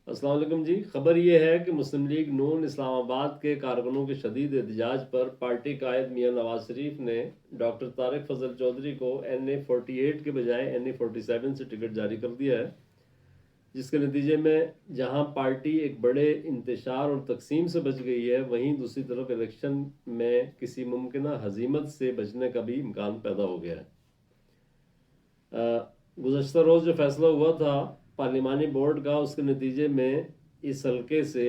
السلام علیکم جی. خبر یہ ہے کہ مسلم لیگ نون اسلام آباد کے کارکنوں کے شدید احتجاج پر پارٹی قائد میاں نواز شریف نے ڈاکٹر طارق فضل چودھری کو NA48 کے بجائے NA47 سے ٹکٹ جاری کر دیا ہے، جس کے نتیجے میں جہاں پارٹی ایک بڑے انتشار اور تقسیم سے بچ گئی ہے، وہیں دوسری طرف الیکشن میں کسی ممکنہ ہزیمت سے بچنے کا بھی امکان پیدا ہو گیا ہے۔ گزشتہ روز جو فیصلہ ہوا تھا پارلیمانی بورڈ کا، اس کے نتیجے میں اس حلقے سے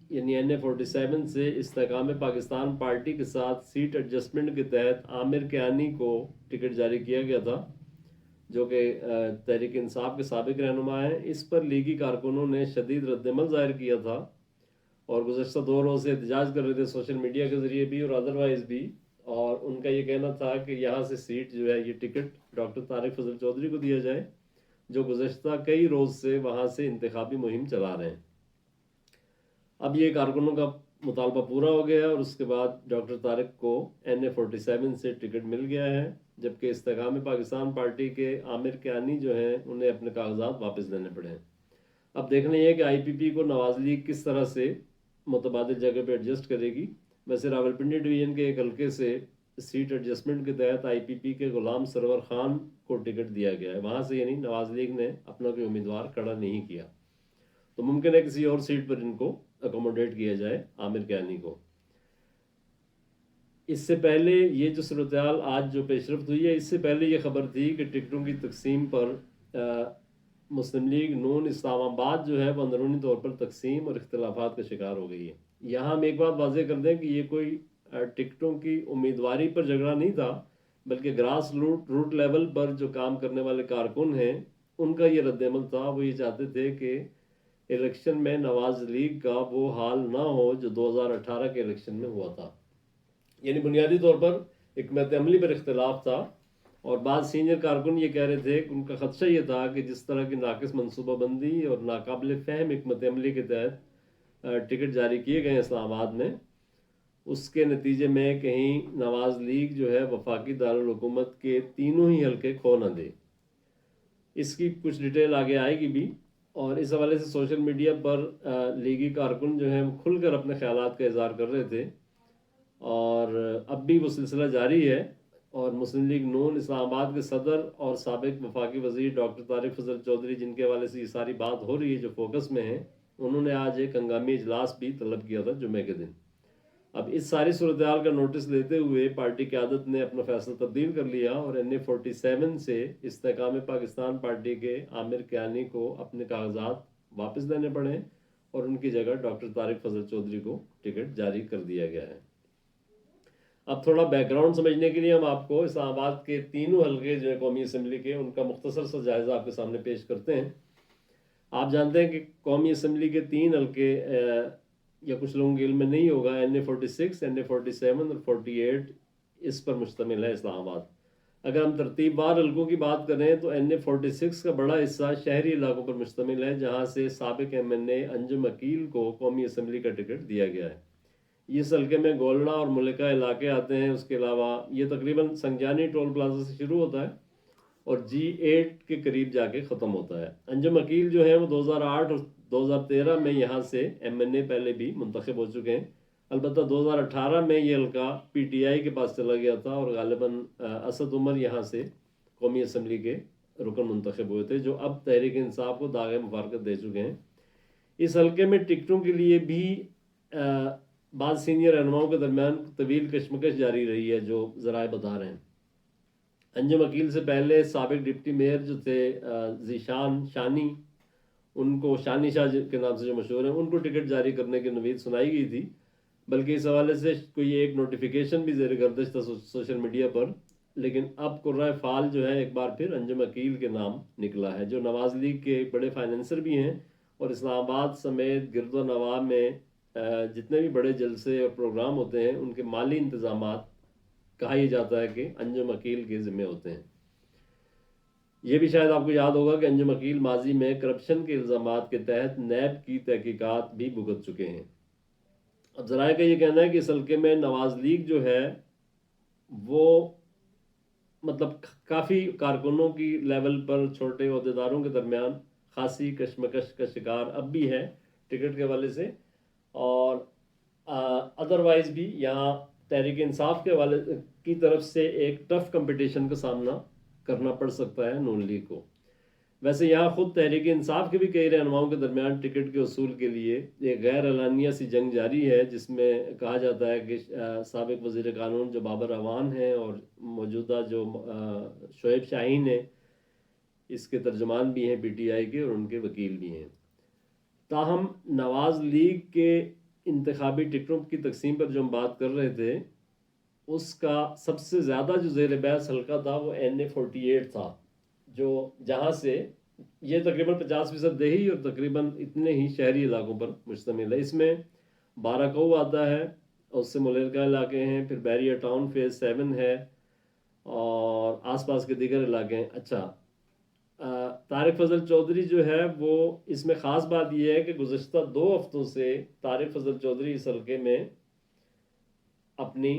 یعنی NA47 سے استحکام پاکستان پارٹی کے ساتھ سیٹ ایڈجسٹمنٹ کے تحت عامر کیانی کو ٹکٹ جاری کیا گیا تھا، جو کہ تحریک انصاف کے سابق رہنما ہیں۔ اس پر لیگی کارکنوں نے شدید رد عمل ظاہر کیا تھا اور گزشتہ 2 روز سے احتجاج کر رہے تھے، سوشل میڈیا کے ذریعے بھی اور ادروائز بھی، اور ان کا یہ کہنا تھا کہ یہاں سے سیٹ جو ہے یہ ٹکٹ ڈاکٹر طارق فضل چودھری کو دیا جائے، جو گزشتہ کئی روز سے وہاں سے انتخابی مہم چلا رہے ہیں۔ اب یہ کارکنوں کا مطالبہ پورا ہو گیا اور اس کے بعد ڈاکٹر طارق کو NA47 سے ٹکٹ مل گیا ہے، جبکہ استحکام پاکستان پارٹی کے عامر کیانی جو ہیں انہیں اپنے کاغذات واپس لینے پڑے ہیں۔ اب دیکھنا یہ ہے کہ IPP کو نواز لیگ کس طرح سے متبادل جگہ پہ ایڈجسٹ کرے گی۔ ویسے راولپنڈی ڈویژن کے ایک حلقے سے سیٹ ایڈجسٹمنٹ کے تحت IPP کے غلام سرور خان کو ٹکٹ دیا گیا ہے، وہاں سے یعنی نواز لیگ نے اپنا کوئی امیدوار کھڑا نہیں کیا، تو ممکن ہے کسی اور سیٹ پر ان کو اکوموڈیٹ کیا جائے عامر کیانی کو۔ اس سے پہلے یہ جو صورتحال آج جو پیش رفت ہوئی ہے، اس سے پہلے یہ خبر تھی کہ ٹکٹوں کی تقسیم پر مسلم لیگ نون اسلام آباد جو ہے وہ اندرونی طور پر تقسیم اور اختلافات کا شکار ہو گئی ہے۔ یہاں ہم ایک بات واضح کر دیں کہ یہ کوئی ٹکٹوں کی امیدواری پر جھگڑا نہیں تھا، بلکہ گراس روٹ لیول پر جو کام کرنے والے کارکن ہیں ان کا یہ رد عمل تھا۔ وہ یہ چاہتے تھے کہ الیکشن میں نواز لیگ کا وہ حال نہ ہو جو 2018 کے الیکشن میں ہوا تھا، یعنی بنیادی طور پر حکمت عملی پر اختلاف تھا، اور بعض سینئر کارکن یہ کہہ رہے تھے کہ ان کا خدشہ یہ تھا کہ جس طرح کی ناقص منصوبہ بندی اور ناقابل فہم حکمت عملی کے تحت ٹکٹ جاری کیے گئے اسلام آباد میں، اس کے نتیجے میں کہیں نواز لیگ جو ہے وفاقی دارالحکومت کے تینوں ہی حلقے کھو نہ دے۔ اس کی کچھ ڈیٹیل آگے آئے گی بھی، اور اس حوالے سے سوشل میڈیا پر لیگی کارکن جو ہیں وہ کھل کر اپنے خیالات کا اظہار کر رہے تھے، اور اب بھی وہ سلسلہ جاری ہے۔ اور مسلم لیگ نون اسلام آباد کے صدر اور سابق وفاقی وزیر ڈاکٹر طارق فضل چودھری، جن کے حوالے سے یہ ساری بات ہو رہی ہے جو فوکس میں ہیں، انہوں نے آج ایک ہنگامی اجلاس بھی طلب کیا تھا جمعے کے دن۔ اب اس ساری صورتحال کا نوٹس لیتے ہوئے پارٹی قیادت نے اپنا فیصلہ تبدیل کر لیا اور NA47 سے استحکام پاکستان پارٹی کے عامر کیانی کو اپنے کاغذات واپس لینے پڑے اور ان کی جگہ ڈاکٹر طارق فضل چودھری کو ٹکٹ جاری کر دیا گیا ہے۔ اب تھوڑا بیک گراؤنڈ سمجھنے کے لیے ہم آپ کو اسلام آباد کے تینوں حلقے جو ہیں قومی اسمبلی کے، ان کا مختصر سا جائزہ آپ کے سامنے پیش کرتے ہیں۔ آپ جانتے ہیں کہ قومی اسمبلی کے 3 حلقے یا کچھ لوگوں کے علم میں نہیں ہوگا، NA46 NA47 اور 48 اس پر مشتمل ہے اسلام آباد۔ اگر ہم ترتیب وار حلقوں کی بات کریں تو NA46 کا بڑا حصہ شہری علاقوں پر مشتمل ہے، جہاں سے سابق MNA انجم عقیل کو قومی اسمبلی کا ٹکٹ دیا گیا ہے۔ اس حلقے میں گولڑا اور ملکہ علاقے آتے ہیں۔ اس کے علاوہ یہ تقریباً سنگجانی ٹول پلازا سے شروع ہوتا ہے اور G8 کے قریب جا کے ختم ہوتا ہے۔ انجم عقیل جو ہے وہ 2008 اور 2013 میں یہاں سے MNA پہلے بھی منتخب ہو چکے ہیں، البتہ 2018 میں یہ حلقہ PTI کے پاس چلا گیا تھا اور غالباً اسد عمر یہاں سے قومی اسمبلی کے رکن منتخب ہوئے تھے، جو اب تحریک انصاف کو داغ مفارقت دے چکے ہیں۔ اس حلقے میں ٹکٹوں کے لیے بھی بعض سینئر رہنماؤں کے درمیان طویل کشمکش جاری رہی ہے، جو ذرائع بتا رہے ہیں۔ انجم عقیل سے پہلے سابق ڈپٹی میئر جو تھے ذیشان شانی، ان کو شانی شاہ کے نام سے جو مشہور ہیں، ان کو ٹکٹ جاری کرنے کی نوید سنائی گئی تھی، بلکہ اس حوالے سے کوئی ایک نوٹیفیکیشن بھی زیر گردش تھا سوشل میڈیا پر، لیکن اب قرۂ فعال جو ہے ایک بار پھر انجم عقیل کے نام نکلا ہے، جو نواز لیگ کے بڑے فائنینسر بھی ہیں، اور اسلام آباد سمیت گرد و نواح میں جتنے بھی بڑے جلسے اور پروگرام ہوتے ہیں ان کے مالی انتظامات کہا یہ جاتا ہے کہ انجم عقیل کے ذمہ ہوتے ہیں۔ یہ بھی شاید آپ کو یاد ہوگا کہ انجم عقیل ماضی میں کرپشن کے الزامات کے تحت نیب کی تحقیقات بھی بھگت چکے ہیں۔ اب ذرائع کا یہ کہنا ہے کہ اس حلقے میں نواز لیگ جو ہے وہ مطلب کافی کارکنوں کی لیول پر چھوٹے عہدیداروں کے درمیان خاصی کشمکش کا شکار اب بھی ہے ٹکٹ کے حوالے سے، اور ادروائز بھی یہاں تحریک انصاف کے حوالے کی طرف سے ایک ٹف کمپٹیشن کا سامنا کرنا پڑ سکتا ہے نون لیگ کو۔ ویسے یہاں خود تحریک انصاف کے بھی کئی رہنماؤں کے درمیان ٹکٹ کے حصول کے لیے ایک غیر اعلانیہ سی جنگ جاری ہے، جس میں کہا جاتا ہے کہ سابق وزیر قانون جو بابر اعوان ہیں اور موجودہ جو شعیب شاہین ہیں، اس کے ترجمان بھی ہیں پی ٹی آئی کے اور ان کے وکیل بھی ہیں۔ تاہم نواز لیگ کے انتخابی ٹکٹوں کی تقسیم پر جو ہم بات کر رہے تھے، اس کا سب سے زیادہ جو زیر بحث حلقہ تھا وہ NA-48 تھا، جو جہاں سے یہ تقریباً 50% دیہی اور تقریباً اتنے ہی شہری علاقوں پر مشتمل ہے۔ اس میں باراکو آتا ہے، اس سے ملرکہ علاقے ہیں، پھر بیریا ٹاؤن فیز 7 ہے اور آس پاس کے دیگر علاقے ہیں۔ اچھا، طارق فضل چودھری جو ہے وہ اس میں خاص بات یہ ہے کہ گزشتہ 2 ہفتوں سے طارق فضل چودھری اس حلقے میں اپنی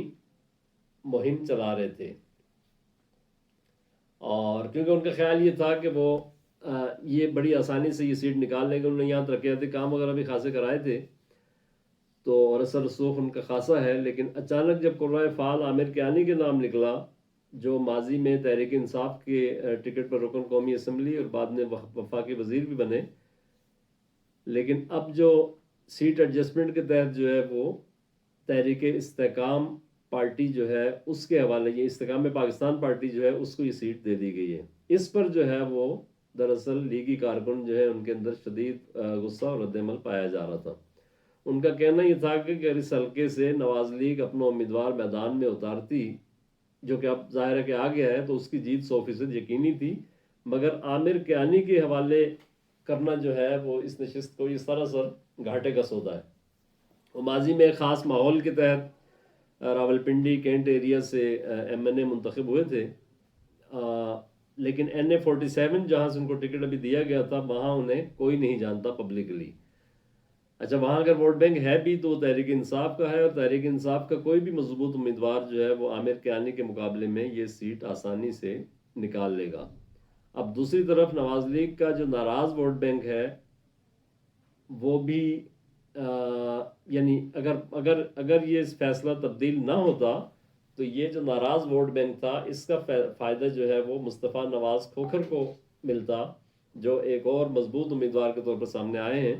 مہم چلا رہے تھے، اور کیونکہ ان کا خیال یہ تھا کہ وہ یہ بڑی آسانی سے یہ سیٹ نکال لیں گے۔ انہوں نے یہاں ترقیاتی کام وغیرہ بھی خاصے کرائے تھے، تو اور اثر رسوخ ان کا خاصا ہے، لیکن اچانک جب قرۂ فعال عامر کیانی کے نام نکلا، جو ماضی میں تحریک انصاف کے ٹکٹ پر رکن قومی اسمبلی اور بعد میں وفاقی وزیر بھی بنے، لیکن اب جو سیٹ ایڈجسٹمنٹ کے تحت جو ہے وہ تحریک استحکام پارٹی جو ہے اس کے حوالے، یہ استحکام پاکستان پارٹی جو ہے اس کو یہ سیٹ دے دی گئی ہے۔ اس پر جو ہے وہ دراصل لیگی کارکن جو ہے ان کے اندر شدید غصہ اور رد عمل پایا جا رہا تھا۔ ان کا کہنا یہ تھا کہ اگر اس حلقے سے نواز لیگ اپنا امیدوار میدان میں اتارتی، جو کہ اب ظاہر ہے کہ آ گیا ہے، تو اس کی جیت 100% یقینی تھی، مگر عامر کیانی کے حوالے کرنا جو ہے وہ اس نشست کو یہ سراسر گھاٹے کا سودا ہے۔ وہ ماضی میں ایک خاص ماحول کے تحت راولپنڈی کینٹ ایریا سے MNA منتخب ہوئے تھے، لیکن NA-47 جہاں سے ان کو ٹکٹ ابھی دیا گیا تھا، وہاں انہیں کوئی نہیں جانتا پبلکلی۔ اچھا، وہاں اگر ووٹ بینک ہے بھی تو وہ تحریک انصاف کا ہے، اور تحریک انصاف کا کوئی بھی مضبوط امیدوار جو ہے وہ عامر کیانی کے مقابلے میں یہ سیٹ آسانی سے نکال لے گا۔ اب دوسری طرف نواز لیگ کا جو ناراض ووٹ بینک ہے وہ بھی یعنی اگر یہ فیصلہ تبدیل نہ ہوتا تو یہ جو ناراض ووٹ بینک تھا اس کا فائدہ جو ہے وہ مصطفیٰ نواز کھوکھر کو ملتا، جو ایک اور مضبوط امیدوار کے طور پر سامنے آئے ہیں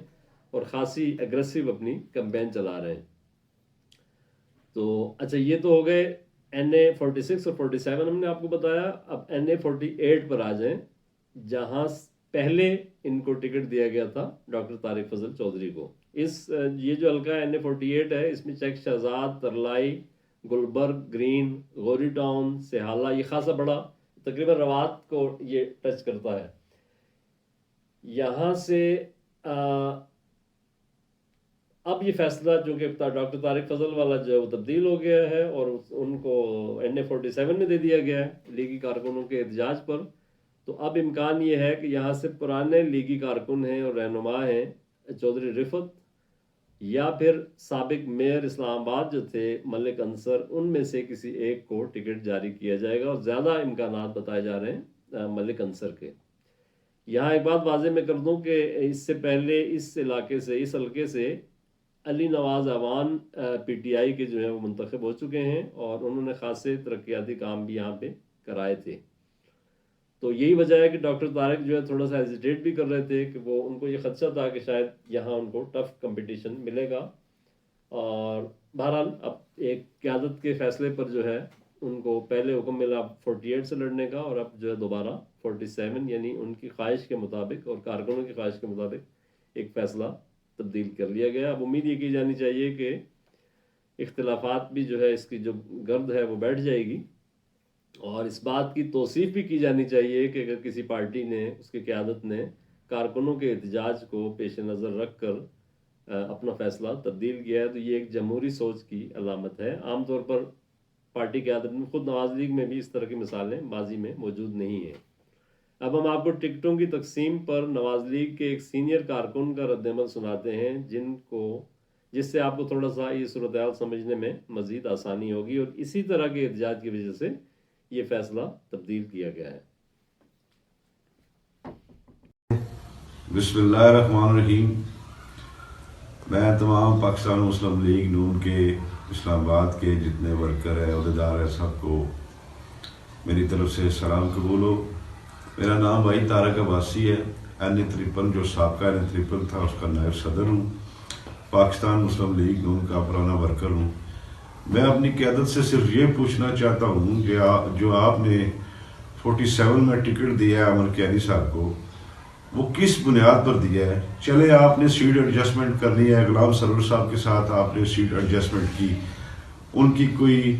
اور خاصی اگریسو اپنی کمپین چلا رہے ہیں۔ تو اچھا، یہ تو ہو گئے NA-46 اور 47 ہم نے آپ کو بتایا۔ اب NA-48 پر آ جائیں، جہاں پہلے ان کو ٹکٹ دیا گیا تھا ڈاکٹر طارق فضل چودھری کو۔ یہ جو حلقہ NA-48 ہے، اس میں چک شہزاد، ترلائی، گلبرگ، گرین، غوری ٹاؤن، سہالہ، یہ خاصا بڑا تقریباً روات کو یہ ٹچ کرتا ہے۔ یہاں سے اب یہ فیصلہ جو کہ ڈاکٹر طارق فضل والا جو ہے وہ تبدیل ہو گیا ہے اور ان کو NA-47 میں دے دیا گیا ہے لیگی کارکنوں کے احتجاج پر۔ تو اب امکان یہ ہے کہ یہاں سے پرانے لیگی کارکن ہیں اور رہنما ہیں چودھری رفت یا پھر سابق میئر اسلام آباد جو تھے ملک انصر، ان میں سے کسی ایک کو ٹکٹ جاری کیا جائے گا، اور زیادہ امکانات بتائے جا رہے ہیں ملک انصر کے۔ یہاں ایک بات واضح میں کر دوں کہ اس سے پہلے اس حلقے سے علی نواز اعوان PTI کے جو ہیں وہ منتخب ہو چکے ہیں، اور انہوں نے خاصے ترقیاتی کام بھی یہاں پہ کرائے تھے۔ تو یہی وجہ ہے کہ ڈاکٹر طارق جو ہے تھوڑا سا ہیزیٹیٹ بھی کر رہے تھے کہ وہ ان کو یہ خدشہ تھا کہ شاید یہاں ان کو ٹف کمپٹیشن ملے گا، اور بہرحال اب ایک قیادت کے فیصلے پر جو ہے ان کو پہلے حکم ملا 48 سے لڑنے کا، اور اب جو ہے دوبارہ 47، یعنی ان کی خواہش کے مطابق اور کارکنوں کی خواہش کے مطابق ایک فیصلہ تبدیل کر لیا گیا۔ اب امید یہ کی جانی چاہیے کہ اختلافات بھی جو ہے اس کی جو گرد ہے وہ بیٹھ جائے گی، اور اس بات کی توصیف بھی کی جانی چاہیے کہ اگر کسی پارٹی نے، اس کی قیادت نے کارکنوں کے احتجاج کو پیش نظر رکھ کر اپنا فیصلہ تبدیل کیا ہے تو یہ ایک جمہوری سوچ کی علامت ہے۔ عام طور پر پارٹی قیادت میں، خود نواز لیگ میں بھی اس طرح کی مثالیں ماضی میں موجود نہیں ہیں۔ اب ہم آپ کو ٹکٹوں کی تقسیم پر نواز لیگ کے ایک سینئر کارکن کا رد عمل سناتے ہیں، جس سے آپ کو تھوڑا سا یہ صورتحال سمجھنے میں مزید آسانی ہوگی، اور اسی طرح کے احتجاج کی وجہ سے یہ فیصلہ تبدیل کیا گیا ہے۔ بسم اللہ الرحمن الرحیم. میں تمام پاکستان مسلم لیگ نون کے اسلام آباد کے جتنے ورکر ہیں عہدیدار ہیں سب کو میری طرف سے سلام قبول ہو. میرا نام بھائی طارق عباسی ہے. N53 جو سابقہ N53 تھا اس کا نائب صدر ہوں. پاکستان مسلم لیگ نون کا پرانا ورکر ہوں. میں اپنی قیادت سے صرف یہ پوچھنا چاہتا ہوں کہ جو آپ نے 47 میں ٹکٹ دیا ہے عمر قیانی صاحب کو، وہ کس بنیاد پر دیا ہے؟ چلے آپ نے سیٹ ایڈجسٹمنٹ کرنی ہے، غلام سرور صاحب کے ساتھ آپ نے سیٹ ایڈجسٹمنٹ کی، ان کی کوئی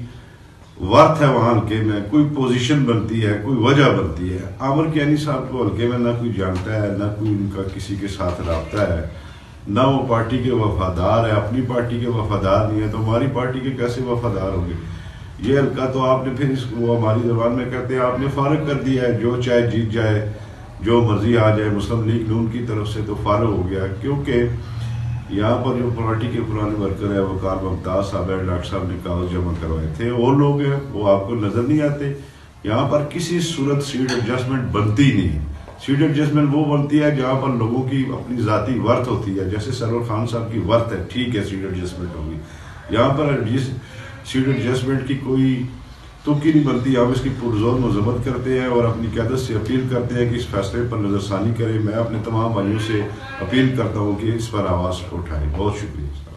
ورتھ ہے وہاں حلقے میں، کوئی پوزیشن بنتی ہے، کوئی وجہ بنتی ہے. عمر قیانی صاحب کو حلقے میں نہ کوئی جانتا ہے، نہ کوئی ان کا کسی کے ساتھ رابطہ ہے، نہ وہ پارٹی کے وفادار ہے، اپنی پارٹی کے وفادار نہیں ہے، تو ہماری پارٹی کے کیسے وفادار ہوں گے؟ یہ حلقہ تو آپ نے پھر اس کو ہماری زبان میں کہتے ہیں آپ نے فارغ کر دیا ہے. جو چاہے جیت جائے، جو مرضی آ جائے، مسلم لیگ نون کی طرف سے تو فارغ ہو گیا. کیونکہ یہاں پر جو پارٹی کے پرانے ورکر ہیں وقار ممتاز صاحب ہے، ڈاکٹر صاحب نے کاغذ جمع کروائے تھے، اور لوگ ہیں وہ آپ کو نظر نہیں آتے. یہاں پر کسی صورت سیٹ ایڈجسٹمنٹ بنتی نہیں. سیٹ ایڈجسٹمنٹ وہ بنتی ہے جہاں پر لوگوں کی اپنی ذاتی ورتھ ہوتی ہے. جیسے سرور خان صاحب کی ورتھ ہے، ٹھیک ہے سیٹ ایڈجسٹمنٹ ہوگی. یہاں پر سیٹ ایڈجسٹمنٹ کی کوئی تکی نہیں بنتی. ہم اس کی پرزور مذمت کرتے ہیں اور اپنی قیادت سے اپیل کرتے ہیں کہ اس فیصلے پر نظر ثانی کرے. میں اپنے تمام بھائیوں سے اپیل کرتا ہوں کہ اس پر آواز اٹھائیں. بہت شکریہ.